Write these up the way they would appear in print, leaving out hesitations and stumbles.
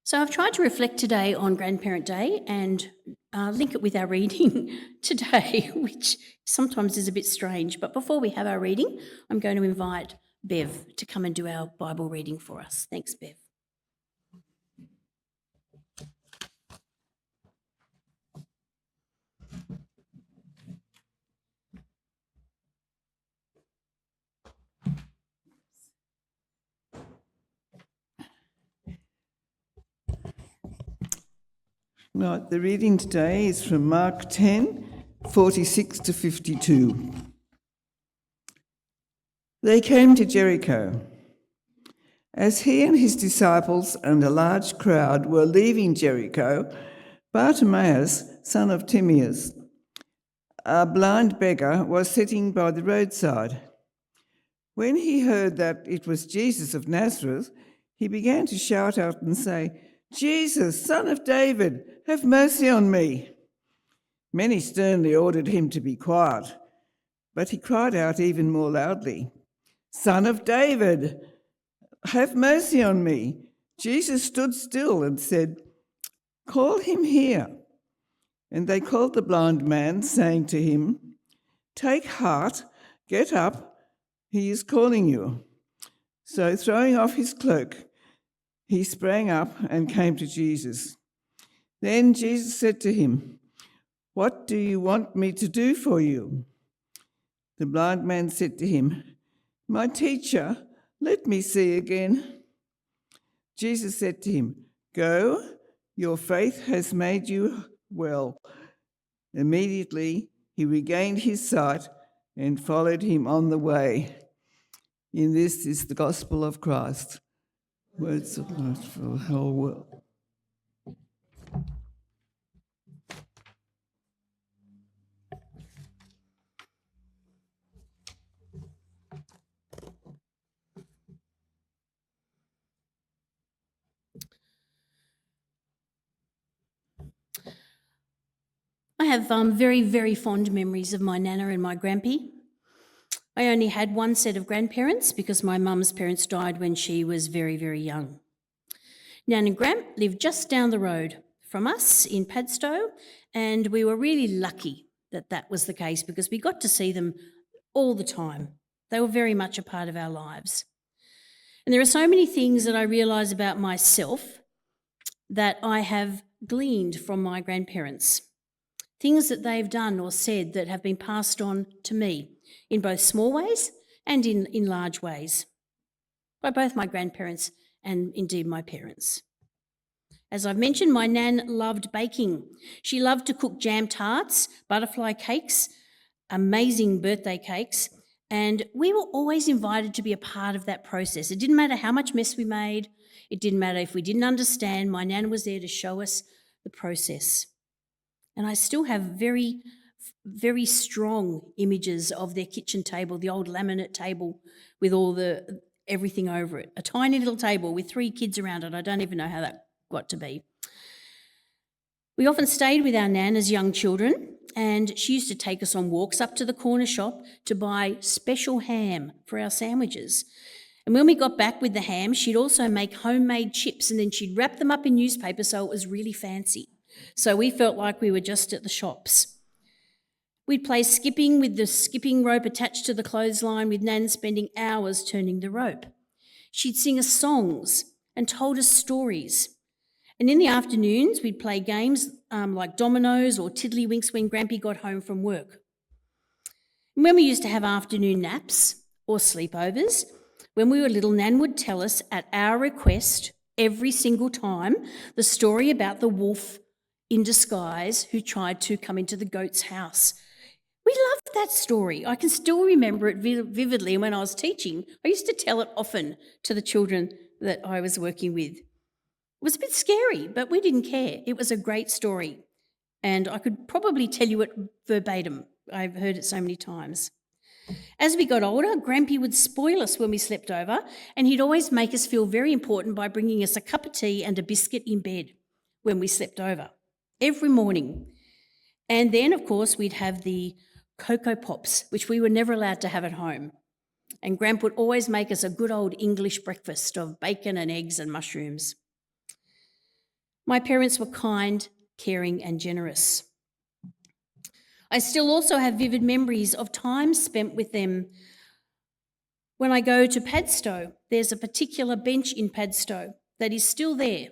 So I've tried to reflect today on Grandparent Day and link it with our reading today, which sometimes is a bit strange. But before we have our reading, I'm going to invite Bev to come and do our Bible reading for us. Thanks, Bev. Right, the reading today is from Mark 10, 46 to 52. They came to Jericho. As he and his disciples and a large crowd were leaving Jericho, Bartimaeus, son of Timaeus, a blind beggar, was sitting by the roadside. When he heard that it was Jesus of Nazareth, he began to shout out and say, "Jesus, Son of David, have mercy on me." Many sternly ordered him to be quiet, but he cried out even more loudly, "Son of David, have mercy on me." Jesus stood still and said, "Call him here." And they called the blind man, saying to him, "Take heart, get up, he is calling you." So throwing off his cloak, he sprang up and came to Jesus. Then Jesus said to him, "What do you want me to do for you?" The blind man said to him, "My teacher, let me see again." Jesus said to him, "Go, your faith has made you well." Immediately he regained his sight and followed him on the way. In this is the gospel of Christ. Words of life for the whole world. I have very, very fond memories of my Nana and my Grampy. I only had one set of grandparents because my mum's parents died when she was very, very young. Nan and Gramp lived just down the road from us in Padstow, and we were really lucky that that was the case because we got to see them all the time. They were very much a part of our lives. And there are so many things that I realise about myself that I have gleaned from my grandparents. Things that they've done or said that have been passed on to me in both small ways and in large ways by both my grandparents and indeed my parents. As I've mentioned, my Nan loved baking. She loved to cook jam tarts, butterfly cakes, amazing birthday cakes, and we were always invited to be a part of that process. It didn't matter how much mess we made. It didn't matter if we didn't understand. My Nan was there to show us the process. And I still have very, very strong images of their kitchen table, the old laminate table with all everything over it. A tiny little table with 3 kids around it. I don't even know how that got to be. We often stayed with our Nan as young children, and she used to take us on walks up to the corner shop to buy special ham for our sandwiches. And when we got back with the ham, she'd also make homemade chips, and then she'd wrap them up in newspaper so it was really fancy. So we felt like we were just at the shops. We'd play skipping with the skipping rope attached to the clothesline, with Nan spending hours turning the rope. She'd sing us songs and told us stories. And in the afternoons, we'd play games like dominoes or tiddlywinks when Grampy got home from work. And when we used to have afternoon naps or sleepovers, when we were little, Nan would tell us at our request every single time the story about the wolf in disguise who tried to come into the goat's house. We loved that story. I can still remember it vividly. When I was teaching, I used to tell it often to the children that I was working with. It was a bit scary, but we didn't care. It was a great story, and I could probably tell you it verbatim. I've heard it so many times. As we got older, Grampy would spoil us when we slept over, and he'd always make us feel very important by bringing us a cup of tea and a biscuit in bed when we slept over, every morning. And then, of course, we'd have the Cocoa Pops, which we were never allowed to have at home. And Gramp would always make us a good old English breakfast of bacon and eggs and mushrooms. My parents were kind, caring, and generous. I still also have vivid memories of time spent with them. When I go to Padstow, there's a particular bench in Padstow that is still there,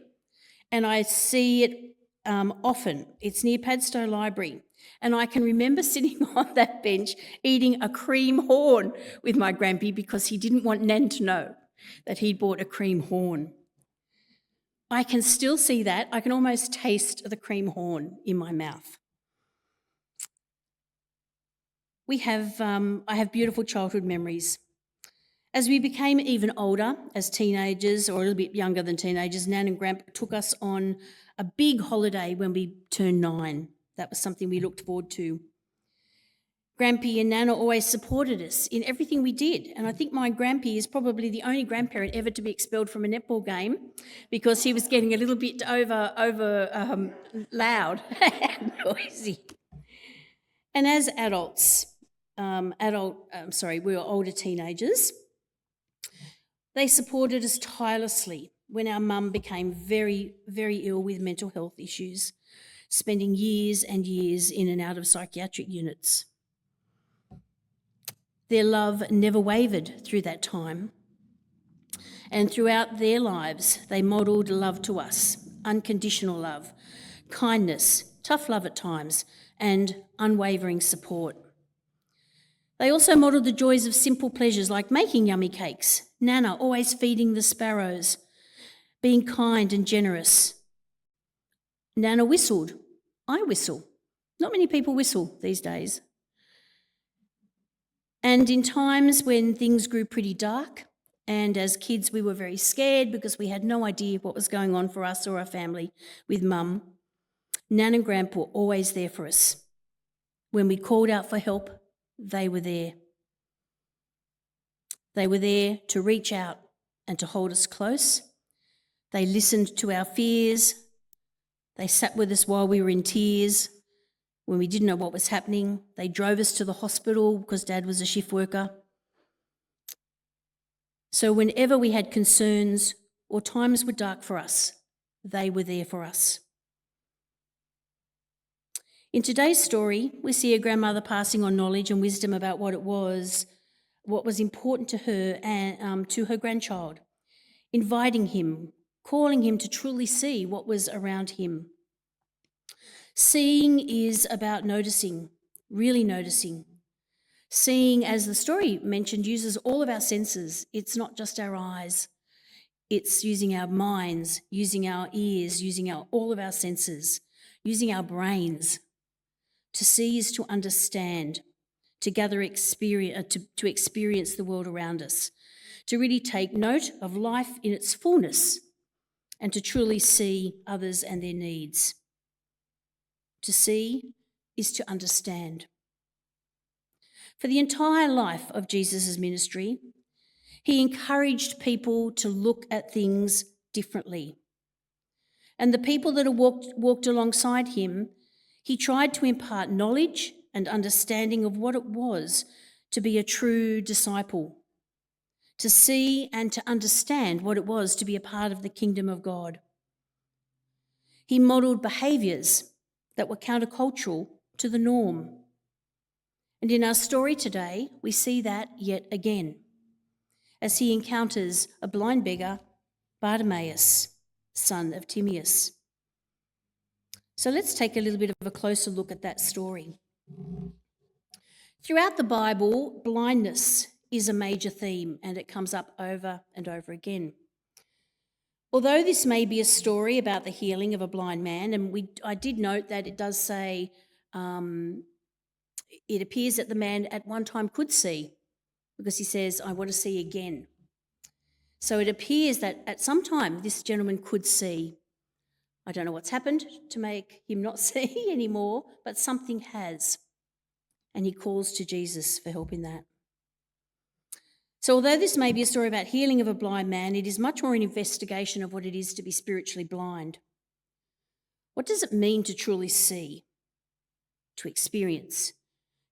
and I see it often. It's near Padstow Library, and I can remember sitting on that bench eating a cream horn with my grampy because he didn't want Nan to know that he'd bought a cream horn. I can still see that. I can almost taste the cream horn in my mouth. I have beautiful childhood memories. As we became even older, as teenagers or a little bit younger than teenagers, Nan and Gramp took us on a big holiday when we turned 9. That was something we looked forward to. Grampy and Nana always supported us in everything we did. And I think my Grampy is probably the only grandparent ever to be expelled from a netball game because he was getting a little bit over loud and noisy. And as we were older teenagers, they supported us tirelessly when our mum became very, very ill with mental health issues, spending years and years in and out of psychiatric units. Their love never wavered through that time. And throughout their lives, they modelled love to us, unconditional love, kindness, tough love at times, and unwavering support. They also modelled the joys of simple pleasures like making yummy cakes, Nana always feeding the sparrows, being kind and generous. Nana whistled. I whistle. Not many people whistle these days. And in times when things grew pretty dark, and as kids we were very scared because we had no idea what was going on for us or our family with Mum, Nan and Grandpa were always there for us. When we called out for help, they were there. They were there to reach out and to hold us close. They listened to our fears. They sat with us while we were in tears. When we didn't know what was happening, they drove us to the hospital because Dad was a shift worker. So whenever we had concerns or times were dark for us, they were there for us. In today's story, we see a grandmother passing on knowledge and wisdom about what was important to her and to her grandchild, inviting him, calling him to truly see what was around him. Seeing is about noticing, really noticing. Seeing, as the story mentioned, uses all of our senses. It's not just our eyes. It's using our minds, using our ears, using all of our senses, using our brains. To see is to understand, to gather experience, to experience the world around us, to really take note of life in its fullness, and to truly see others and their needs. To see is to understand. For the entire life of Jesus' ministry, he encouraged people to look at things differently. And the people that walked alongside him, he tried to impart knowledge and understanding of what it was to be a true disciple, to see and to understand what it was to be a part of the kingdom of God. He modelled behaviours that were countercultural to the norm. And in our story today, we see that yet again, as he encounters a blind beggar, Bartimaeus, son of Timaeus. So let's take a little bit of a closer look at that story. Throughout the Bible, blindness is a major theme, and it comes up over and over again. Although this may be a story about the healing of a blind man, and I did note that it does say it appears that the man at one time could see, because he says, I want to see again. So it appears that at some time this gentleman could see. I don't know what's happened to make him not see anymore, but something has. And he calls to Jesus for help in that. So although this may be a story about healing of a blind man, it is much more an investigation of what it is to be spiritually blind. What does it mean to truly see, to experience,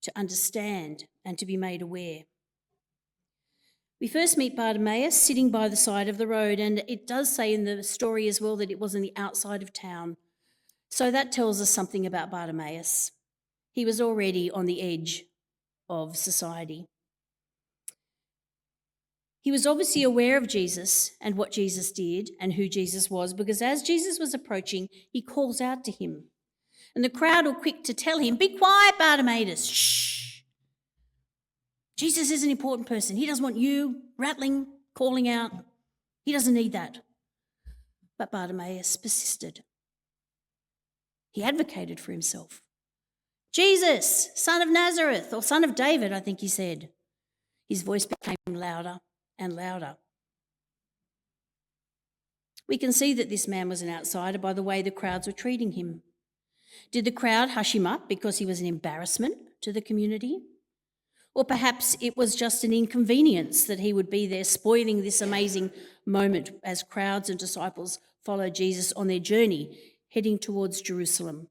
to understand, and to be made aware? We first meet Bartimaeus sitting by the side of the road, and it does say in the story as well that it was on the outside of town. So that tells us something about Bartimaeus. He was already on the edge of society. He was obviously aware of Jesus and what Jesus did and who Jesus was, because as Jesus was approaching, he calls out to him. And the crowd were quick to tell him, "Be quiet, Bartimaeus, shh. Jesus is an important person. He doesn't want you rattling, calling out. He doesn't need that." But Bartimaeus persisted. He advocated for himself. "Jesus, son of Nazareth," or son of David, I think he said. His voice became louder and louder. We can see that this man was an outsider by the way the crowds were treating him. Did the crowd hush him up because he was an embarrassment to the community? Or perhaps it was just an inconvenience that he would be there spoiling this amazing moment as crowds and disciples followed Jesus on their journey heading towards Jerusalem.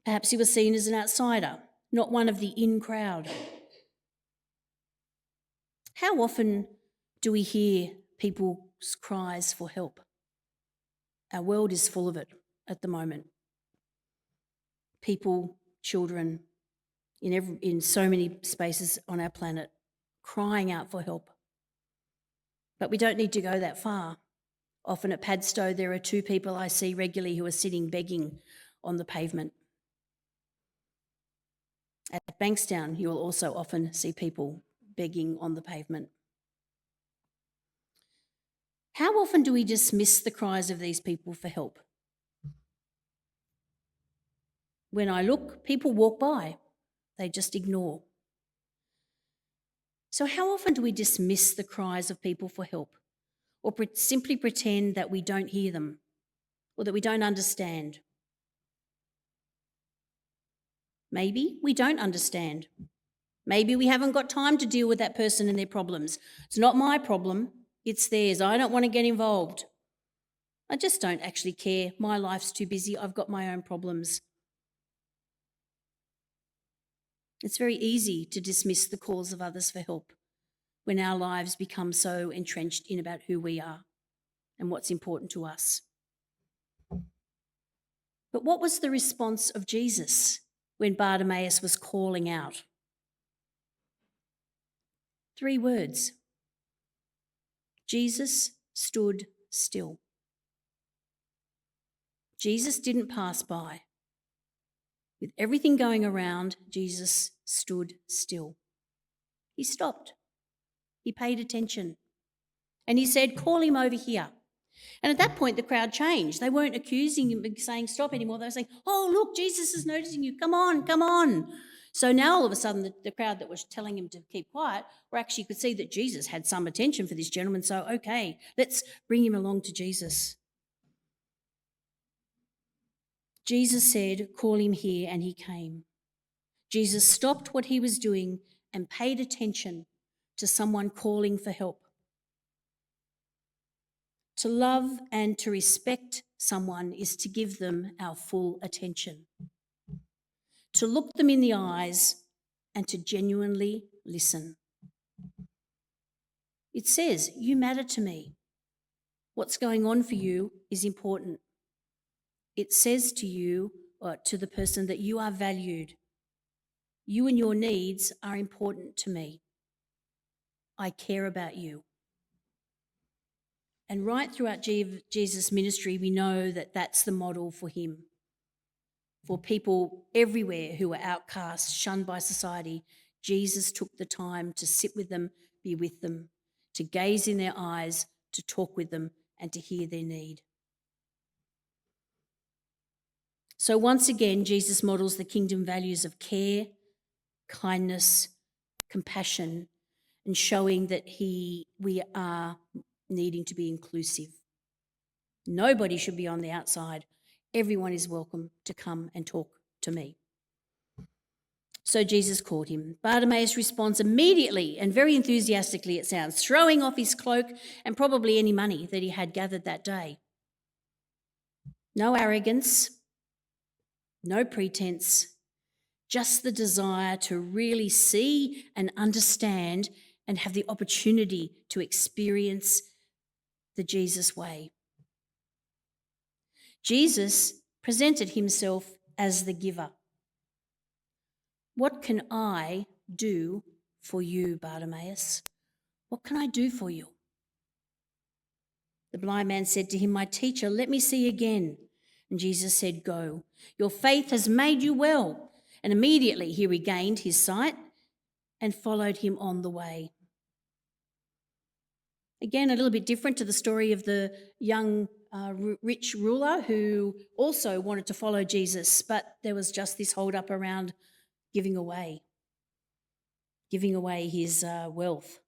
Perhaps he was seen as an outsider, not one of the in crowd. How often do we hear people's cries for help? Our world is full of it at the moment. People, children, in so many spaces on our planet, crying out for help. But we don't need to go that far. Often at Padstow, there are two people I see regularly who are sitting begging on the pavement. At Bankstown, you will also often see people begging on the pavement. How often do we dismiss the cries of these people for help? When I look, people walk by. They just ignore. So how often do we dismiss the cries of people for help, or simply pretend that we don't hear them or that we don't understand? Maybe we don't understand. Maybe we haven't got time to deal with that person and their problems. It's not my problem, it's theirs. I don't want to get involved. I just don't actually care. My life's too busy. I've got my own problems. It's very easy to dismiss the calls of others for help when our lives become so entrenched in about who we are and what's important to us. But what was the response of Jesus when Bartimaeus was calling out? 3 words. Jesus stood still. Jesus didn't pass by. With everything going around, Jesus stood still. He stopped. He paid attention. And he said, "Call him over here." And at that point, the crowd changed. They weren't accusing him of saying stop anymore. They were saying, "Oh, look, Jesus is noticing you. Come on, come on." So now all of a sudden, the crowd that was telling him to keep quiet were actually could see that Jesus had some attention for this gentleman. So, okay, let's bring him along to Jesus. Jesus said, "Call him here," and he came. Jesus stopped what he was doing and paid attention to someone calling for help. To love and to respect someone is to give them our full attention. To look them in the eyes and to genuinely listen. It says, "You matter to me. What's going on for you is important." It says to you, or to the person, that you are valued. You and your needs are important to me. I care about you. And right throughout Jesus' ministry, we know that that's the model for him. For people everywhere who were outcast, shunned by society, Jesus took the time to sit with them, be with them, to gaze in their eyes, to talk with them, and to hear their need. So once again, Jesus models the kingdom values of care, kindness, compassion, and showing that we are needing to be inclusive. Nobody should be on the outside. Everyone is welcome to come and talk to me. So Jesus called him. Bartimaeus responds immediately and very enthusiastically, it sounds, throwing off his cloak and probably any money that he had gathered that day. No arrogance, no pretense, just the desire to really see and understand and have the opportunity to experience the Jesus way. Jesus presented himself as the giver. What can I do for you, Bartimaeus? What can I do for you? The blind man said to him, "My teacher, let me see again." And Jesus said, "Go, your faith has made you well." And immediately he regained his sight and followed him on the way. Again, a little bit different to the story of the young rich ruler who also wanted to follow Jesus, but there was just this hold up around giving away his wealth.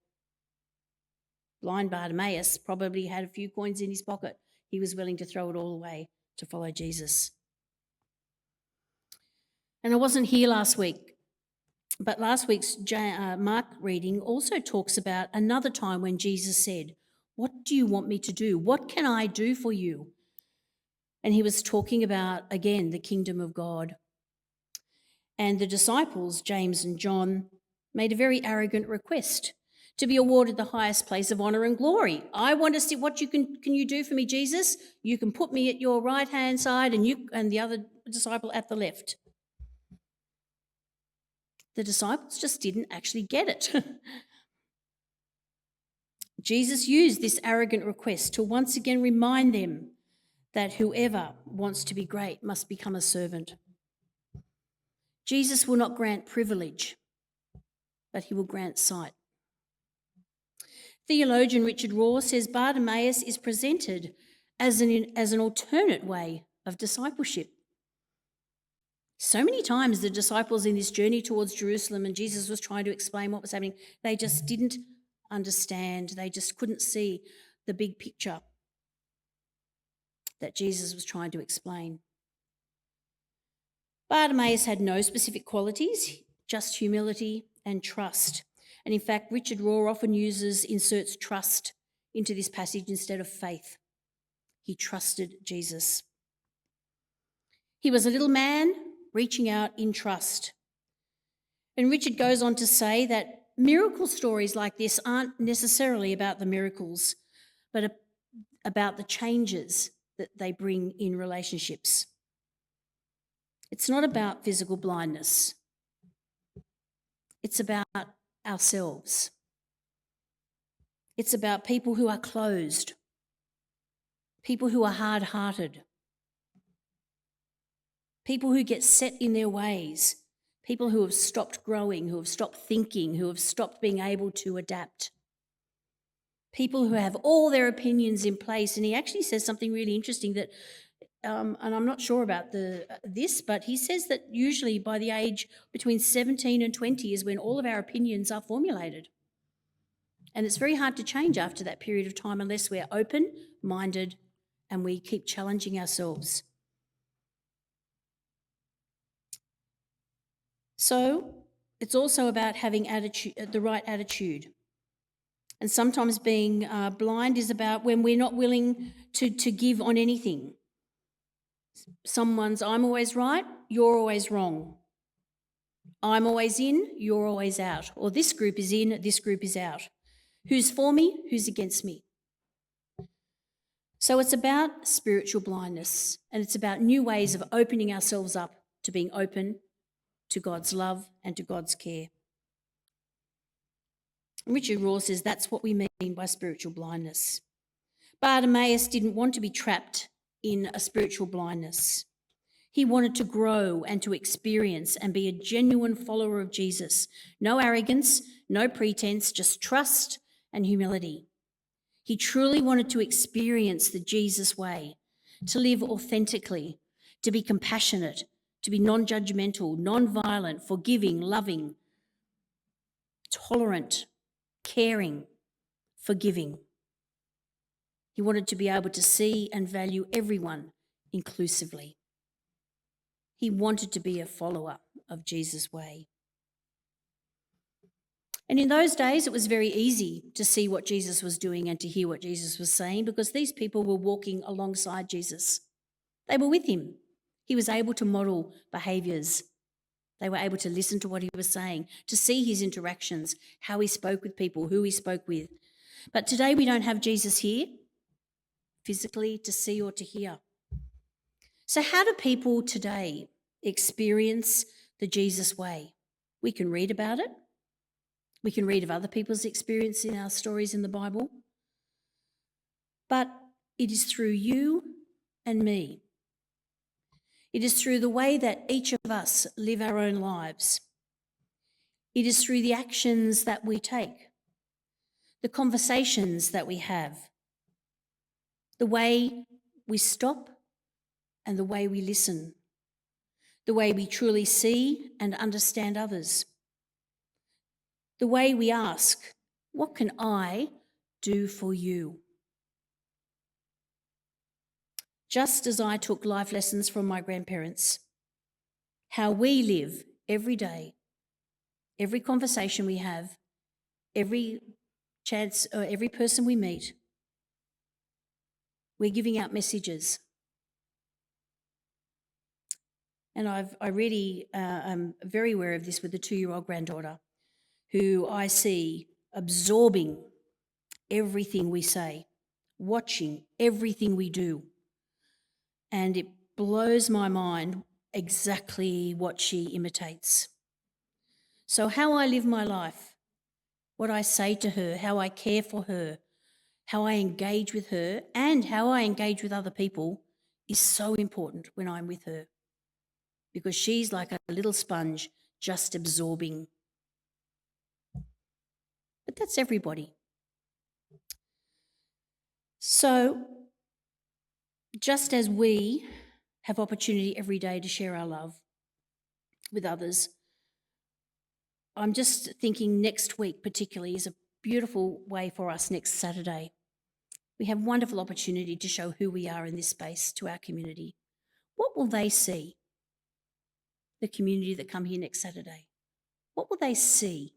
Blind Bartimaeus probably had a few coins in his pocket. He was willing to throw it all away to follow Jesus. And I wasn't here last week, but last week's Mark reading also talks about another time when Jesus said, "What do you want me to do? What can I do for you?" And he was talking about, again, the kingdom of God. And the disciples, James and John, made a very arrogant request to be awarded the highest place of honour and glory. "I want to see what can you do for me, Jesus? You can put me at your right-hand side and the other disciple at the left." The disciples just didn't actually get it. Jesus used this arrogant request to once again remind them that whoever wants to be great must become a servant. Jesus will not grant privilege, but he will grant sight. Theologian Richard Rohr says Bartimaeus is presented as an alternate way of discipleship. So many times the disciples in this journey towards Jerusalem, and Jesus was trying to explain what was happening, they just didn't understand. They just couldn't see the big picture that Jesus was trying to explain. Bartimaeus had no specific qualities, just humility and trust. And in fact, Richard Rohr often inserts trust into this passage instead of faith. He trusted Jesus. He was a little man reaching out in trust. And Richard goes on to say that miracle stories like this aren't necessarily about the miracles, but about the changes that they bring in relationships. It's not about physical blindness. It's about ourselves. It's about people who are closed, people who are hard-hearted, people who get set in their ways, people who have stopped growing, who have stopped thinking, who have stopped being able to adapt, people who have all their opinions in place. And he actually says something really interesting that, and I'm not sure about this, but he says that usually by the age between 17 and 20 is when all of our opinions are formulated. And it's very hard to change after that period of time unless we're open-minded and we keep challenging ourselves. So it's also about having the right attitude. And sometimes being blind is about when we're not willing to give on anything. Someone's, "I'm always right, you're always wrong. I'm always in, you're always out." Or this group is in, this group is out. Who's for me, who's against me? So it's about spiritual blindness, and it's about new ways of opening ourselves up to being open to God's love and to God's care. And Richard Rohr says that's what we mean by spiritual blindness. Bartimaeus didn't want to be trapped in a spiritual blindness. He wanted to grow and to experience and be a genuine follower of Jesus. No arrogance, no pretense, just trust and humility. He truly wanted to experience the Jesus way, to live authentically, to be compassionate, to be non-judgmental, non-violent, forgiving, loving, tolerant, caring, forgiving. He wanted to be able to see and value everyone inclusively. He wanted to be a follower of Jesus' way. And in those days, it was very easy to see what Jesus was doing and to hear what Jesus was saying because these people were walking alongside Jesus. They were with him. He was able to model behaviours They were able to listen to what he was saying, to see his interactions, how he spoke with people, who he spoke with. But today we don't have Jesus here physically to see or to hear. So how do people today experience the Jesus way? We can read about it. We can read of other people's experience in our stories in the Bible. But it is through you and me. It is through the way that each of us live our own lives. It is through the actions that we take, the conversations that we have, the way we stop and the way we listen, the way we truly see and understand others, the way we ask, what can I do for you? Just as I took life lessons from my grandparents, how we live every day, every conversation we have, every chance, or every person we meet, we're giving out messages. And I really am very aware of this with the 2-year-old granddaughter, who I see absorbing everything we say, watching everything we do. And it blows my mind exactly what she imitates. So how I live my life, what I say to her, how I care for her, how I engage with her, and how I engage with other people is so important when I'm with her, because she's like a little sponge just absorbing. But that's everybody. So just as we have opportunity every day to share our love with others, I'm just thinking next week particularly is a beautiful way for us next Saturday. We have wonderful opportunity to show who we are in this space to our community. What will they see? The community that come here next Saturday. What will they see?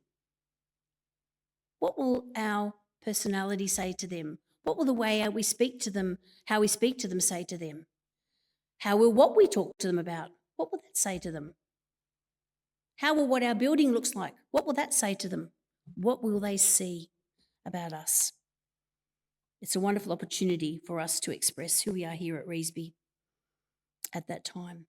What will our personality say to them? What will the way we speak to them, how we speak to them say to them? How will what we talk to them about? What will that say to them? How will what our building looks like? What will that say to them? What will they see about us? It's a wonderful opportunity for us to express who we are here at Revesby at that time.